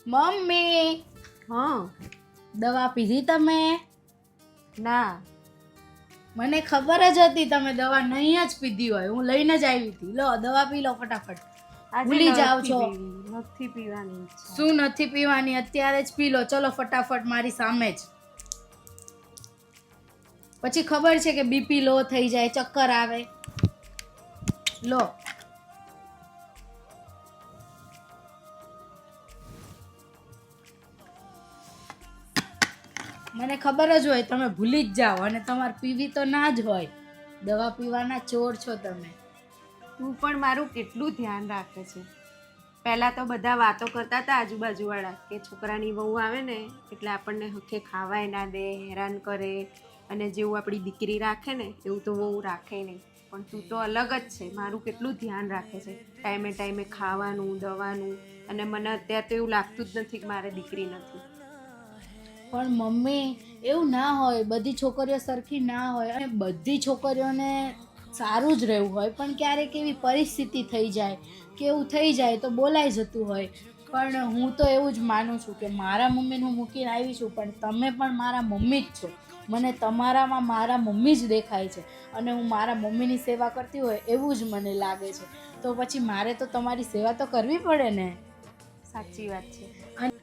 Mummy, હા. દવા પીધી તમે? ના. મને ખબર જ હતી તમે દવા નહીં જ પીધી હોય. હું લઈને જ આવી હતી. લો દવા પી લો ફટાફટ. ભૂલી જાઓ છો. નથી પીવાની ઈચ્છા. શું નથી પીવાની? અત્યારે જ પી લો. ચલો ફટાફટ મારી સામે જ. પછી ખબર છે કે બીપી લો થઈ જાય, ચક્કર આવે. લો. મને ખબર જ હોય તમે ભૂલી જ જાઓ અને તમારે પીવી તો ના જ હોય. દવા પીવાના ચોર છો તમે. તું પણ મારું કેટલું ધ્યાન રાખે છે. પહેલા તો બધા વાતો કરતા હતા આજુબાજુવાળા કે છોકરાની વહુ આવે ને એટલે આપણને હખે ખાવાય ના દે, હેરાન કરે, અને જેવું આપણી દીકરી રાખે ને એવું તો વહુ રાખે નહીં. પણ તું તો અલગ જ છે. મારું કેટલું ધ્યાન રાખે છે. ટાઈમે ટાઈમે ખાવાનું, દવાનું, અને મને અત્યારે તો એવું લાગતું જ નથી કે મારે દીકરી નથી. પણ મમ્મી, એવું ના હોય. બધી છોકરીઓ સરખી ના હોય અને બધી છોકરીઓને સારું જ રહેવું હોય, પણ ક્યારેક એવી પરિસ્થિતિ થઈ જાય કે એવું થઈ જાય તો બોલાઈ જતું હોય. પણ હું તો એવું જ માનું છું કે મારા મમ્મીને હું મૂકીને આવી છું, પણ તમે પણ મારા મમ્મી જ છો. મને તમારામાં મારા મમ્મી જ દેખાય છે અને હું મારા મમ્મીની સેવા કરતી હોય એવું જ મને લાગે છે. તો પછી મારે તો તમારી સેવા તો કરવી પડે ને. સાચી વાત છે.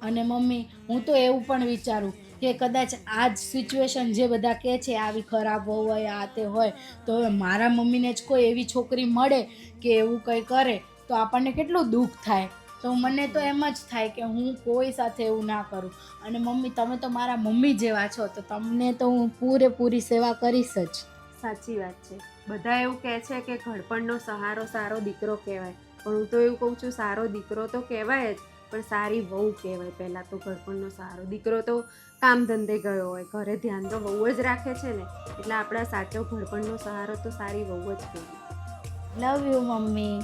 અને મમ્મી, હું તો એવું પણ વિચારું કે કદાચ આ જ સિચ્યુએશન જે બધા કહે છે આવી ખરાબ હોય, આ તે હોય, તો હવે મારા મમ્મીને જ કોઈ એવી છોકરી મળે કે એવું કંઈ કરે તો આપણને કેટલું દુઃખ થાય. તો મને તો એમ જ થાય કે હું કોઈ સાથે એવું ના કરું. અને મમ્મી, તમે તો મારા મમ્મી જેવા છો, તો તમને તો હું પૂરેપૂરી સેવા કરીશ જ. સાચી વાત છે. બધા એવું કહે છે કે ઘડપણનો સહારો સારો દીકરો કહેવાય, પણ હું તો એવું કહું છું સારો દીકરો તો કહેવાય જ, પણ સારી વહુ કહેવાય. પહેલાં તો ઘડપણનો સારો દીકરો તો કામ ધંધે ગયો હોય, ઘરે ધ્યાન તો વહુ જ રાખે છે ને, એટલે આપણા સાચો ઘડપણનો સહારો તો સારી વહુ જ કહેવાય. Love you mummy.